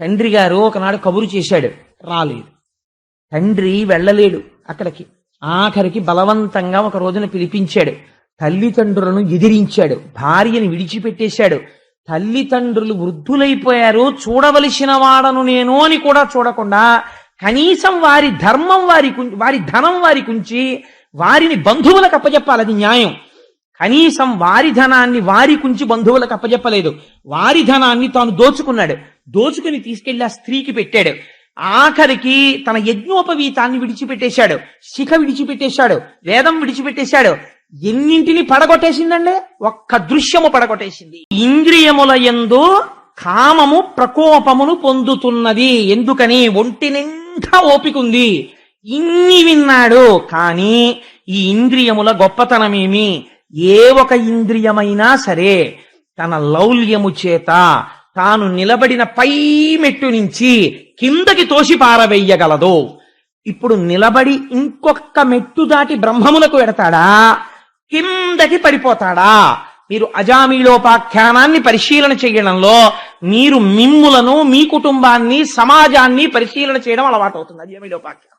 తండ్రి గారు ఒకనాడు కబురు చేశాడు, రాలేదు. తండ్రి వెళ్ళలేడు అక్కడికి. ఆఖరికి బలవంతంగా ఒక రోజున పిలిపించాడు. తల్లిదండ్రులను ఎదిరించాడు, భార్యని విడిచిపెట్టేశాడు. తల్లిదండ్రులు వృద్ధులైపోయారు, చూడవలసిన వాడను నేను అని కూడా చూడకుండా కనీసం వారి ధర్మం వారి ధనం వారికి ఉంచి వారిని బంధువులకు అప్పచెప్పాలి, అది న్యాయం. కనీసం వారి ధనాన్ని వారికి ఉంచి బంధువులకు అప్పచెప్పలేదు. వారి ధనాన్ని తాను దోచుకున్నాడు. దోచుకుని తీసుకెళ్లి ఆ స్త్రీకి పెట్టాడు. ఆఖరికి తన యజ్ఞోపవీతాన్ని విడిచిపెట్టేశాడు, శిఖ విడిచిపెట్టేశాడు, వేదం విడిచిపెట్టేశాడు. ఎన్నింటిని పడగొట్టేసిందండి, ఒక్క దృశ్యము పడగొట్టేసింది. ఇంద్రియముల యందు కామము ప్రకోపమును పొందుతున్నది. ఎందుకని? ఒంటి నిండా ఓపికంది, ఇన్ని విన్నాడు. కానీ ఈ ఇంద్రియముల గొప్పతనమేమి? ఏ ఒక ఇంద్రియమైనా సరే తన లౌల్యము చేత తాను నిలబడిన పై మెట్టు నుంచి కిందకి తోసి పారవేయగలదు. ఇప్పుడు నిలబడి ఇంకొక మెట్టు దాటి బ్రహ్మములకు వెడతాడా, కిందకి పడిపోతాడా? మీరు అజామీలోపాఖ్యానాన్ని పరిశీలన చేయడంలో మీరు మిమ్ములను, మీ కుటుంబాన్ని, సమాజాన్ని పరిశీలన చేయడం అలవాటు అవుతుంది అజామీలోపాఖ్యానం.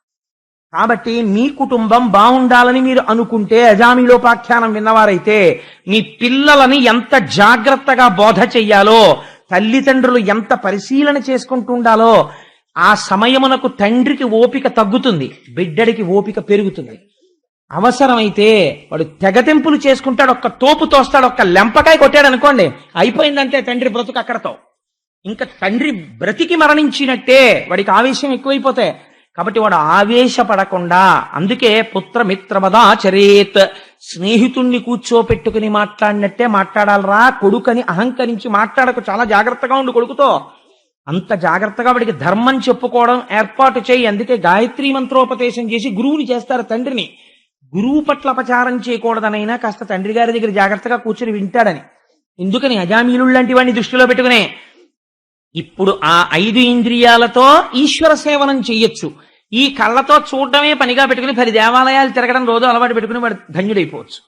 కాబట్టి మీ కుటుంబం బాగుండాలని మీరు అనుకుంటే, అజామీలోపాఖ్యానం విన్నవారైతే మీ పిల్లలని ఎంత జాగ్రత్తగా బోధ చెయ్యాలో, తల్లిదండ్రులు ఎంత పరిశీలన చేసుకుంటుండాలో, ఆ సమయమునకు తండ్రికి ఓపిక తగ్గుతుంది, బిడ్డడికి ఓపిక పెరుగుతుంది. అవసరమైతే వాడు తెగతెంపులు చేసుకుంటాడు, ఒక్క తోపు తోస్తాడు, ఒక్క లెంపకాయ కొట్టాడు అనుకోండి, అయిపోయిందంటే తండ్రి బ్రతుకు అక్కడతో. ఇంకా తండ్రి బ్రతికి మరణించినట్టే, వాడికి ఆవేశం ఎక్కువైపోతే. కాబట్టి వాడు ఆవేశపడకుండా, అందుకే పుత్రమిత్రమదాచరేత్, స్నేహితుణ్ణి కూర్చోపెట్టుకుని మాట్లాడినట్టే మాట్లాడాలరా. కొడుకని అహంకరించి మాట్లాడకు, చాలా జాగ్రత్తగా ఉండు కొడుకుతో. అంత జాగ్రత్తగా వాడికి ధర్మం చెప్పుకోవడం ఏర్పాటు చేయి. అందుకే గాయత్రీ మంత్రోపదేశం చేసి గురువుని చేస్తారు తండ్రిని. గురువు పట్ల అపచారం చేయకూడదనైనా కాస్త తండ్రి గారి దగ్గర జాగ్రత్తగా కూర్చుని వింటాడని. ఎందుకని? అజామీలుడు లాంటి వాడిని దృష్టిలో పెట్టుకునే. ఇప్పుడు ఆ 5 ఇంద్రియాలతో ఈశ్వర సేవనం చెయ్యొచ్చు. ఈ కళ్ళతో చూడడమే పనిగా పెట్టుకుని 10 దేవాలయాలు తిరగడం రోజు అలవాటు పెట్టుకుని వాడు ధన్యుడైపోవచ్చు.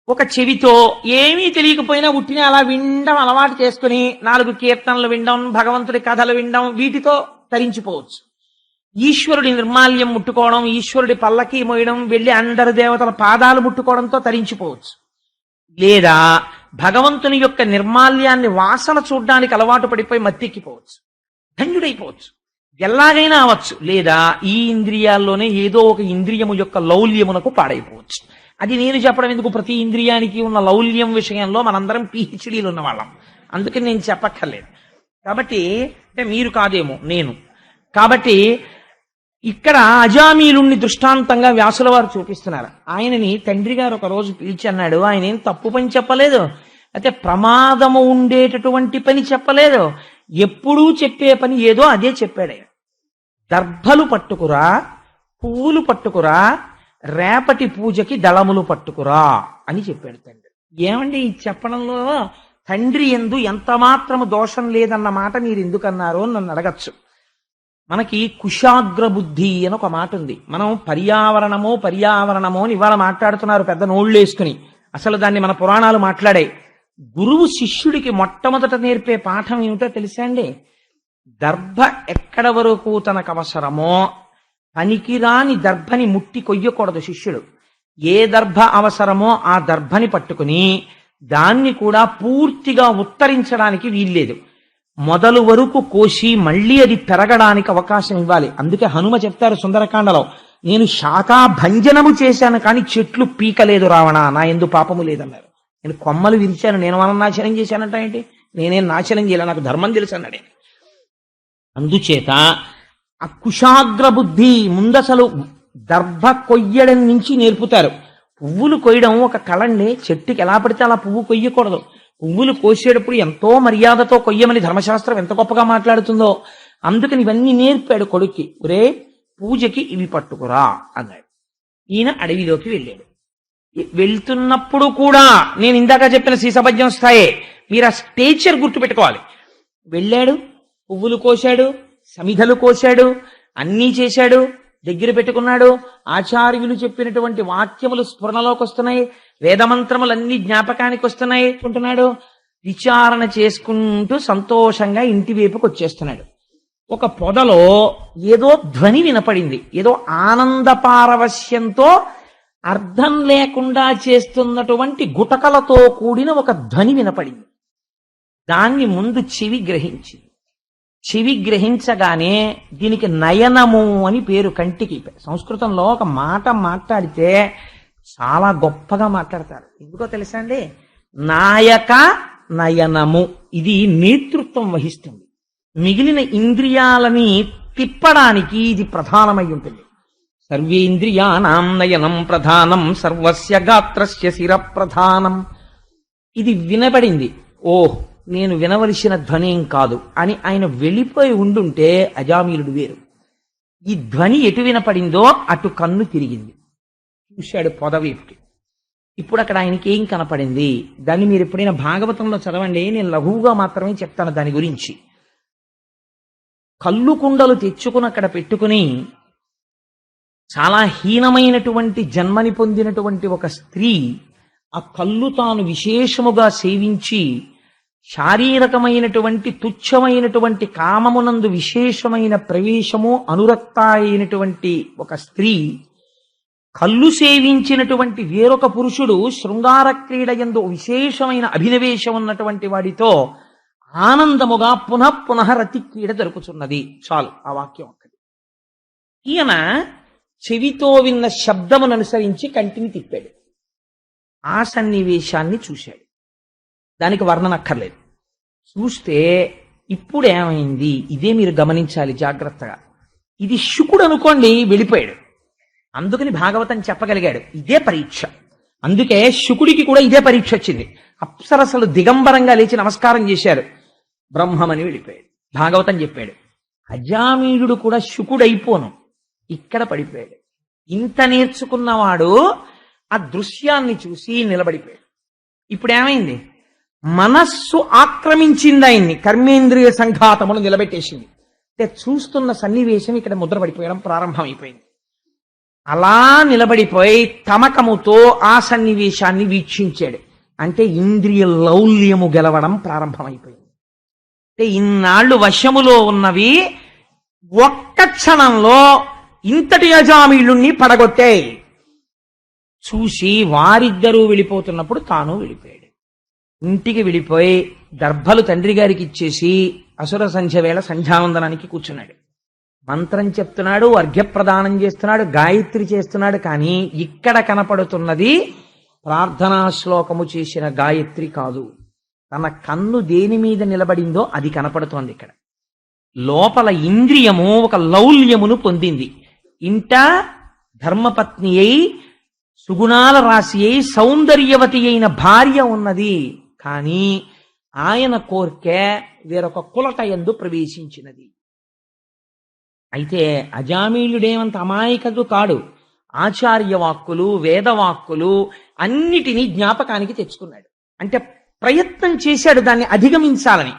ఒక చెవితో ఏమీ తెలియకపోయినా ఉట్టిని అలా వినడం అలవాటు చేసుకుని 4 కీర్తనలు వినడం, భగవంతుడి కథలు వినడం, వీటితో తరించిపోవచ్చు. ఈశ్వరుడి నిర్మాల్యం ముట్టుకోవడం, ఈశ్వరుడి పల్లకి మోయడం, వెళ్ళి అందరి దేవతల పాదాలు ముట్టుకోవడంతో తరించిపోవచ్చు. లేదా భగవంతుని యొక్క నిర్మాల్యాన్ని వాసన చూడడానికి అలవాటు పడిపోయి మత్తెక్కిపోవచ్చు, ధన్యుడైపోవచ్చు. ఎలాగైనా అవచ్చు. లేదా ఈ ఇంద్రియాల్లోనే ఏదో ఒక ఇంద్రియము యొక్క లౌల్యమునకు పాడైపోవచ్చు. అది నేను చెప్పడం ఎందుకు? ప్రతి ఇంద్రియానికి ఉన్న లౌల్యం విషయంలో మనందరం పిహెచ్డీలు ఉన్నవాళ్ళం, అందుకని నేను చెప్పక్కర్లేదు. కాబట్టి అంటే మీరు కాదేమో, నేను. కాబట్టి ఇక్కడ అజామీలుణ్ణి దృష్టాంతంగా వ్యాసుల వారు చూపిస్తున్నారు. ఆయనని తండ్రి గారు ఒక రోజు పిలిచి అన్నాడు, ఆయన ఏం తప్పు పని చెప్పలేదు, అయితే ప్రమాదము ఉండేటటువంటి పని చెప్పలేదు, ఎప్పుడూ చెప్పే పని ఏదో అదే చెప్పాడు ఆయన. దర్భలు పట్టుకురా, పువ్వులు పట్టుకురా, రేపటి పూజకి దళములు పట్టుకురా అని చెప్పాడు తండ్రి. ఏమండి ఈ చెప్పడంలో తండ్రి యందు ఎంత మాత్రము దోషం లేదన్న మాట మీరు ఎందుకన్నారో నన్ను అడగచ్చు. మనకి కుశాగ్ర బుద్ధి అని ఒక మాట ఉంది. మనం పర్యావరణమో అని ఇవాళ మాట్లాడుతున్నారు పెద్ద నోళ్ళు వేసుకుని. అసలు దాన్ని మన పురాణాలు మాట్లాడాయి. గురువు శిష్యుడికి మొట్టమొదట నేర్పే పాఠం ఏమిటో తెలుసా అండి? దర్భ ఎక్కడ వరకు తనకు అవసరమో, పనికిరాని దర్భని ముట్టి కొయ్యకూడదు శిష్యుడు. ఏ దర్భ అవసరమో ఆ దర్భని పట్టుకుని దాన్ని కూడా పూర్తిగా ఉత్తరించడానికి వీల్లేదు. మొదలు వరకు కోసి మళ్ళీ అది పెరగడానికి అవకాశం ఇవ్వాలి. అందుకే హనుమ చెప్తారు సుందరకాండలో, నేను శాఖా భంజనము చేశాను కానీ చెట్లు పీకలేదు రావణ, నా ఎందు పాపము లేదన్నారు. నేను కొమ్మలు విరిచాను, నేను మనం నాశనం చేశానంట ఏంటి? నేనేం నాశనం చేయాలి, నాకు ధర్మం తెలుసు అన్నాడే. అందుచేత ఆ కుశాగ్ర బుద్ధి ముందసలు దర్భ కొయ్యడం నుంచి నేర్పుతారు. పువ్వులు కొయ్యడం ఒక కళండి, చెట్టుకి ఎలా పడితే అలా పువ్వు కొయ్యకూడదు. పువ్వులు కోసేటప్పుడు ఎంతో మర్యాదతో కొయ్యమని ధర్మశాస్త్రం ఎంత గొప్పగా మాట్లాడుతుందో. అందుకని ఇవన్నీ నేర్పాడు కొడుక్కి. ఒరే పూజకి ఇవి పట్టుకురా అన్నాడు. ఈయన అడవిలోకి వెళ్ళాడు. వెళ్తున్నప్పుడు కూడా నేను ఇందాక చెప్పిన సీసభజ్యం స్థాయే, మీరు ఆ స్టేచర్ గుర్తుపెట్టుకోవాలి. వెళ్ళాడు, పువ్వులు కోశాడు, సమిధలు కోశాడు, అన్నీ చేశాడు, దగ్గర పెట్టుకున్నాడు. ఆచార్యులు చెప్పినటువంటి వాక్యములు స్ఫురణలోకి వస్తున్నాయి, వేదమంత్రములన్నీ జ్ఞాపకానికి వస్తున్నాయి అంటున్నాడు. విచారణ చేసుకుంటూ సంతోషంగా ఇంటి వైపుకి వచ్చేస్తున్నాడు. ఒక పొదలో ఏదో ధ్వని వినపడింది. ఏదో ఆనంద పారవశ్యంతో అర్థం లేకుండా చేస్తున్నటువంటి గుటకలతో కూడిన ఒక ధ్వని వినపడింది. దాన్ని ముందు చెవి గ్రహించింది. చెవి గ్రహించగానే దీనికి నయనము అని పేరు, కంటికి. సంస్కృతంలో ఒక మాట మాట్లాడితే చాలా గొప్పగా మాట్లాడతారు. ఎందుకో తెలుసా అండి? నాయక నయనము, ఇది నేతృత్వం వహిస్తుంది. మిగిలిన ఇంద్రియాలని తిప్పడానికి ఇది ప్రధానమై ఉంటుంది. సర్వేంద్రియాణం నయనం ప్రధానం సర్వస్య గాత్రస్య శిర ప్రధానం. ఇది వినబడింది. ఓహ్, నేను వినవలసిన ధ్వనేం కాదు అని ఆయన వెళ్ళిపోయి ఉండుంటే అజామీలుడు వేరు. ఈ ధ్వని ఎటు వినపడిందో అటు కన్ను తిరిగింది. చూశాడు పొదవైపుకి. ఇప్పుడు అక్కడ ఆయనకి ఏం కనపడింది? దాన్ని మీరు ఎప్పుడైనా భాగవతంలో చదవండి. నేను లఘువుగా మాత్రమే చెప్తాను దాని గురించి. కళ్ళు కుండలు తెచ్చుకుని అక్కడ పెట్టుకుని చాలా హీనమైనటువంటి జన్మని పొందినటువంటి ఒక స్త్రీ ఆ కళ్ళు తాను విశేషముగా సేవించి శారీరకమైనటువంటి తుచ్చమైనటువంటి కామమునందు విశేషమైన ప్రవేశము అనురక్త అయినటువంటి ఒక స్త్రీ కళ్ళు సేవించినటువంటి వేరొక పురుషుడు శృంగార క్రీడ యందు విశేషమైన అభినవేశం ఉన్నటువంటి వాడితో ఆనందముగా పునః రతి క్రీడ జరుపుతున్నది. చాలు, ఆ వాక్యం ఒక్కటి. ఈయన చెవితో విన్న శబ్దమును అనుసరించి కంటిని తిప్పాడు. ఆ సన్నివేశాన్ని చూశాడు. దానికి వర్ణనక్కర్లేదు. చూస్తే ఇప్పుడు ఏమైంది? ఇదే మీరు గమనించాలి జాగ్రత్తగా. ఇది శుకుడు అనుకోండి, వెళ్ళిపోయాడు. అందుకని భాగవతం చెప్పగలిగాడు. ఇదే పరీక్ష. అందుకే శుకుడికి కూడా ఇదే పరీక్ష వచ్చింది. అప్సరసలు దిగంబరంగా లేచి నమస్కారం చేశారు. బ్రహ్మమని వెళ్ళిపోయాడు. భాగవతం చెప్పాడు. అజామీయుడు కూడా శుకుడైపోను, ఇక్కడ పడిపోయాడు. ఇంత నేర్చుకున్నవాడు ఆ దృశ్యాన్ని చూసి నిలబడిపోయాడు. ఇప్పుడు ఏమైంది? మనస్సు ఆక్రమించింది ఆయన్ని, కర్మేంద్రియ సంఘాతములు నిలబెట్టేసింది. అంటే చూస్తున్న సన్నివేశం ఇక్కడ ముద్రపడిపోయడం ప్రారంభమైపోయింది. అలా నిలబడిపోయి తమకముతో ఆ సన్నివేశాన్ని వీక్షించాడు. అంటే ఇంద్రియ లౌల్యము గెలవడం ప్రారంభమైపోయింది. అంటే ఇన్నాళ్ళు వశములో ఉన్నవి ఒక్క క్షణంలో ఇంతటి అజామీలుణ్ణి పడగొట్టాయి. చూసి వారిద్దరూ వెళ్ళిపోతున్నప్పుడు తాను వెళ్ళిపోయాడు. ఇంటికి వెళ్ళిపోయి దర్భలు తండ్రి గారికి ఇచ్చేసి అసుర సంధ్య వేళ సంధ్యావందనానికి కూర్చున్నాడు. మంత్రం చెప్తున్నాడు, అర్ఘ్యప్రదానం చేస్తున్నాడు, గాయత్రి చేస్తున్నాడు. కానీ ఇక్కడ కనపడుతున్నది ప్రార్థనా శ్లోకము చేసిన గాయత్రి కాదు. తన కన్ను దేని మీద నిలబడిందో అది కనపడుతోంది. ఇక్కడ లోపల ఇంద్రియము ఒక లౌల్యమును పొందింది. ఇంట ధర్మపత్ని అయి సుగుణాల రాశి అయి సౌందర్యవతి అయిన భార్య ఉన్నది. కానీ ఆయన కోర్కె వేరొక కులట యందు ప్రవేశించినది. అయితే అజామీలుడేమంత అమాయకుడు కాడు. ఆచార్యవాక్కులు, వేదవాక్కులు అన్నిటినీ జ్ఞాపకానికి తెచ్చుకున్నాడు. అంటే ప్రయత్నం చేశాడు దాన్ని అధిగమించాలని.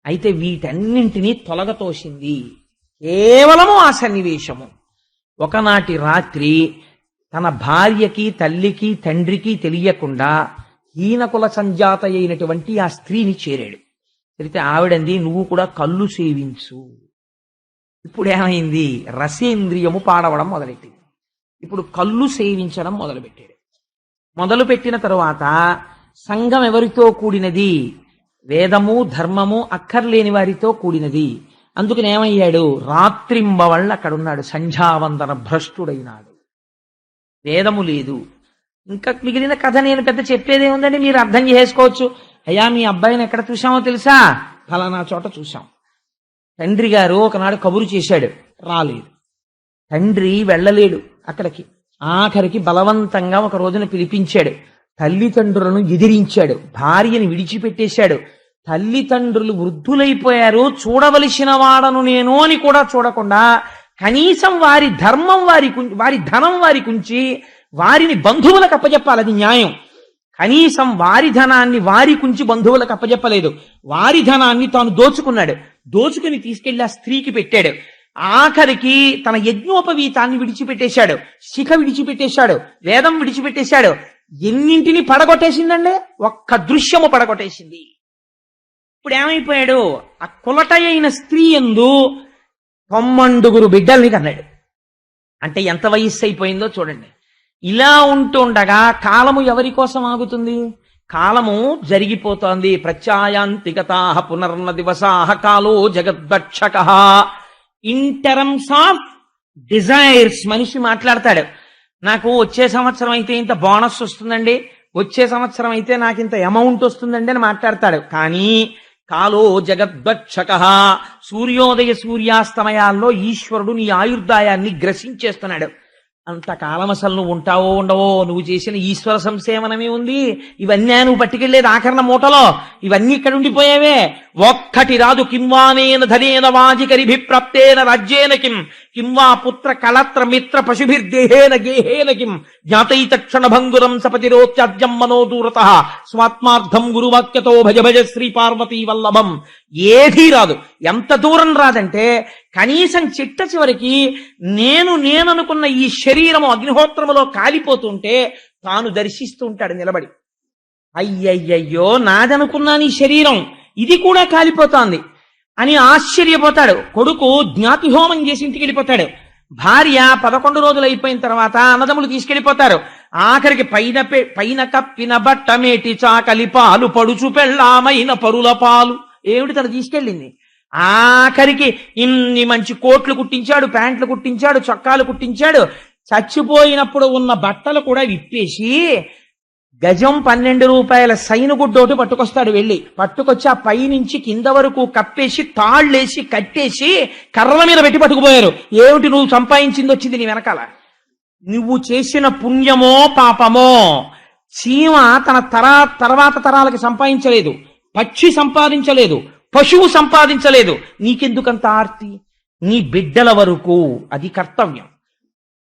అయితే వీటన్నింటినీ తొలగతోసింది కేవలము ఆ సన్నివేశము. ఒకనాటి రాత్రి తన భార్యకి, తల్లికి, తండ్రికి తెలియకుండా హీనకుల సంజాత అయినటువంటి ఆ స్త్రీని చేరాడు. అయితే ఆవిడంది, నువ్వు కూడా కళ్ళు సేవించు. ఇప్పుడు ఏమైంది? రసేంద్రియము పాడవడం మొదలెట్టింది. ఇప్పుడు కళ్ళు సేవించడం మొదలుపెట్టాడు. మొదలుపెట్టిన తరువాత సంఘం ఎవరితో కూడినది? వేదము ధర్మము అక్కర్లేని వారితో కూడినది. అందుకని ఏమయ్యాడు? రాత్రింబవళ్ళ అక్కడున్నాడు. సంధ్యావందన భ్రష్టుడైనాడు. వేదము లేదు. ఇంకా మిగిలిన కథ నేను పెద్ద చెప్పేదే ఉందండి, మీరు అర్థం చేసుకోవచ్చు. అయ్యా, మీ అబ్బాయిని ఎక్కడ చూసామో తెలుసా? ఫలానా చోట చూసాం. తండ్రి గారు ఒకనాడు కబురు చేశాడు, రాలేదు. తండ్రి వెళ్ళలేడు అక్కడికి. ఆఖరికి బలవంతంగా ఒక రోజున పిలిపించాడు. తల్లిదండ్రులను ఎదిరించాడు. భార్యని విడిచిపెట్టేశాడు. తల్లిదండ్రులు వృద్ధులైపోయారు, చూడవలసిన వాడను నేను అని కూడా చూడకుండా కనీసం వారి ధర్మం వారి ధనం వారికి ఉంచి వారిని బంధువులకు అప్పచెప్పాలి, అది న్యాయం. కనీసం వారి ధనాన్ని వారికి ఉంచి బంధువులకు అప్పచెప్పలేదు. వారి ధనాన్ని తాను దోచుకున్నాడు. దోచుకుని తీసుకెళ్లి ఆ స్త్రీకి పెట్టాడు. ఆఖరికి తన యజ్ఞోపవీతాన్ని విడిచిపెట్టేశాడు, శిఖ విడిచిపెట్టేశాడు, వేదం విడిచిపెట్టేశాడు. ఎన్నింటినీ పడగొట్టేసిందండి, ఒక్క దృశ్యము పడగొట్టేసింది. ఇప్పుడు ఏమైపోయాడు? ఆ కులట అయిన స్త్రీ యందు 9 బిడ్డల్ని కన్నాడు. అంటే ఎంత వయస్సు అయిపోయిందో చూడండి. ఇలా ఉంటుండగా కాలము ఎవరి కోసం ఆగుతుంది? కాలము జరిగిపోతోంది. ప్రత్యాయాంతిగతాః పునర్న దివసాః కాలో జగద్భక్షకః. ఇన్ టర్మ్స్ ఆఫ్ డిజైర్స్ మనిషి మాట్లాడతాడు. నాకు వచ్చే సంవత్సరం అయితే ఇంత బోనస్ వస్తుందండి, వచ్చే సంవత్సరం అయితే నాకు ఇంత అమౌంట్ వస్తుందండి అని మాట్లాడతాడు. కానీ కాలో జగద్భక్షకః, సూర్యోదయ సూర్యాస్తమయాల్లో ఈశ్వరుడు నీ ఆయుర్దాయాన్ని గ్రసించేస్తున్నాడు. అంతకాలం అసలు నువ్వు ఉంటావో ఉండవో, నువ్వు చేసిన ఈశ్వర సంసేవనమే ఉంది. ఇవన్నీ నువ్వు పట్టుకెళ్లేది ఆకరణ మూటలో, ఇవన్నీ ఇక్కడ ఉండిపోయావే. ఒక్కటి రాదు. కింవానేన ధనేన వాజికరిభిప్రాప్తేన రాజ్యేన కిం కింవా పుత్ర కళత్ర మిత్ర పశుభిర్దేహేన గేహేన కిం జ్ఞాతైతక్షణ భంగురం సపతిరోత్యాజ్యం మనోదూరత స్వాత్మార్థం గురువాక్యతో భజ భజ శ్రీ పార్వతీ వల్లభం. ఏదీ రాదు. ఎంత దూరం రాదంటే కనీసం చిట్ట చివరికి నేననుకున్న ఈ శరీరము అగ్నిహోత్రములో కాలిపోతుంటే తాను దర్శిస్తూ ఉంటాడు నిలబడి. అయ్యయ్యయ్యో, నాదనుకున్నాను ఈ శరీరం, ఇది కూడా కాలిపోతోంది అని ఆశ్చర్యపోతాడు. కొడుకు జ్ఞాతిహోమం చేసి ఇంటికి వెళ్ళిపోతాడు. భార్య 11 రోజులు అయిపోయిన తర్వాత అన్నదమ్ములు తీసుకెళ్లిపోతారు. ఆఖరికి పైన కప్పిన బట్టమేటి చాకలి పాలు పడుచు పెళ్ళామైన పరుల పాలు ఏమిటి తను తీసుకెళ్ళింది. ఆఖరికి ఇన్ని మంచి కోట్లు కుట్టించాడు, ప్యాంట్లు కుట్టించాడు, చొక్కాలు కుట్టించాడు. చచ్చిపోయినప్పుడు ఉన్న బట్టలు కూడా విప్పేసి గజం 12 రూపాయల సైనుగుడ్డోటి పట్టుకొస్తాడు. వెళ్ళి పట్టుకొచ్చి ఆ పైనుంచి కింద వరకు కప్పేసి తాళ్ళేసి కట్టేసి కర్రల మీద పెట్టి పట్టుకుపోయారు. ఏమిటి నువ్వు సంపాదించింది వచ్చింది నీ వెనకాల? నువ్వు చేసిన పుణ్యమో పాపమో. చీమ తన తర్వాత తరాలకి సంపాదించలేదు, పక్షి సంపాదించలేదు, పశువు సంపాదించలేదు. నీకెందుకంత ఆర్తి? నీ బిడ్డల వరకు అది కర్తవ్యం.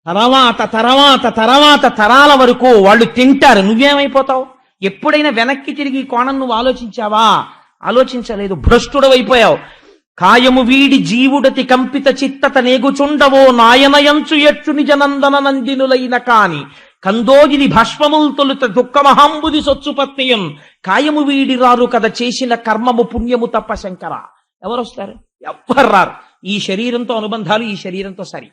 తర్వాత తరాల వరకు వాళ్ళు తింటారు, నువ్వేమైపోతావు? ఎప్పుడైనా వెనక్కి తిరిగి కోణం నువ్వు ఆలోచించావా? ఆలోచించలేదు. భ్రష్టుడవైపోయావు. కాయము వీడి జీవుడతి కంపిత చిత్తత నేగుచుండవో నాయనయంచు ఎచ్చు నిజనందన నందినులైన కాని కందోగిని భస్మముల్ తొలుత దుఃఖమహంబుది సొచ్చుపత్నియం కాయము వీడి రారు కదా చేసిన కర్మము పుణ్యము తప్ప శంకర. ఎవరొస్తారు? ఎవ్వరు రారు. ఈ శరీరంతో అనుబంధాలు ఈ శరీరంతో సరి.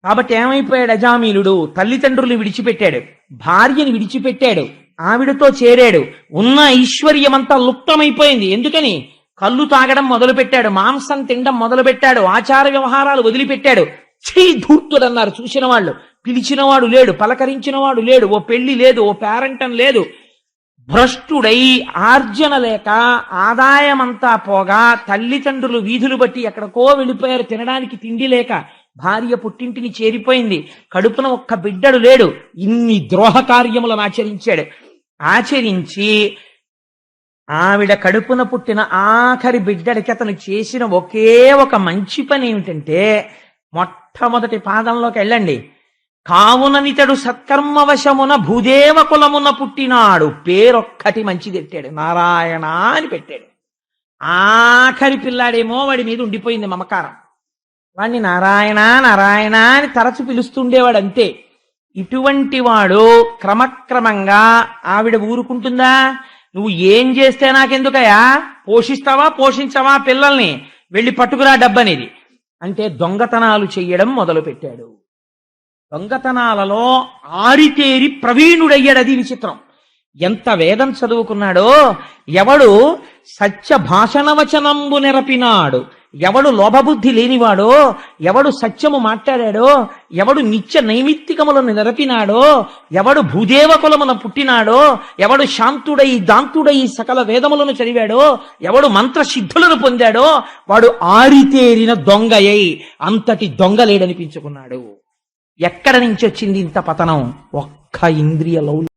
కాబట్టి ఏమైపోయాడు అజామీలుడు? తల్లిదండ్రుల్ని విడిచిపెట్టాడు, భార్యని విడిచిపెట్టాడు, ఆవిడతో చేరాడు. ఉన్న ఐశ్వర్యమంతా లుప్తమైపోయింది. ఎందుకని? కళ్ళు తాగడం మొదలుపెట్టాడు, మాంసం తినడం మొదలుపెట్టాడు, ఆచార వ్యవహారాలు వదిలిపెట్టాడు. ధూర్తుడన్నారు చూసిన వాళ్ళు. పిలిచినవాడు లేడు, పలకరించినవాడు లేడు, ఓ పెళ్లి లేదు, ఓ పేరంటం లేదు. భ్రష్టుడై ఆర్జన లేక ఆదాయమంతా పోగా తల్లిదండ్రులు వీధులు బట్టి ఎక్కడికో వెళ్ళిపోయారు, తినడానికి తిండి లేక. భార్య పుట్టింటిని చేరిపోయింది, కడుపున ఒక్క బిడ్డడు లేడు. ఇన్ని ద్రోహ కార్యములను ఆచరించి ఆవిడ కడుపున పుట్టిన ఆఖరి బిడ్డడికి అతను చేసిన ఒకే ఒక మంచి పని ఏమిటంటే, మొట్టమొదటి పాదంలోకి వెళ్ళండి. కావుననితడు సత్కర్మవశమున భూదేవ కులమున పుట్టినాడు. పేరొక్కటి మంచిది పెట్టాడు, నారాయణ అని పెట్టాడు. ఆఖరి పిల్లాడేమో వాడి మీద ఉండిపోయింది మమకారం. వాడిని నారాయణ నారాయణ అని తరచు పిలుస్తుండేవాడు అంతే. ఇటువంటి వాడు క్రమక్రమంగా ఆవిడ ఊరుకుంటుందా? నువ్వు ఏం చేస్తే నాకెందుకయా, పోషిస్తావా పోషించవా పిల్లల్ని, వెళ్ళి పట్టుకురా డబ్బనేది అంటే దొంగతనాలు చెయ్యడం మొదలు పెట్టాడు. దొంగతనాలలో ఆరితేరి ప్రవీణుడయ్యాడు. అది విచిత్రం. ఎంత వేదం చదువుకున్నాడో. ఎవడు సత్య భాషణవచనంబు నెరపినాడు, ఎవడు లోభబుద్ధి లేనివాడో, ఎవడు సత్యము మాట్లాడాడో, ఎవడు నిత్య నైమిత్తికములను నెరపినాడో, ఎవడు భూదేవ కులమున పుట్టినాడో, ఎవడు శాంతుడై దాంతుడై సకల వేదములను చదివాడో, ఎవడు మంత్రసిద్ధులను పొందాడో, వాడు ఆరితేరిన దొంగయై అంతటి దొంగ లేడనిపించుకున్నాడు. ఎక్కడ నుంచి వచ్చింది ఇంత పతనం? ఒక్క ఇంద్రియ లౌల్యం.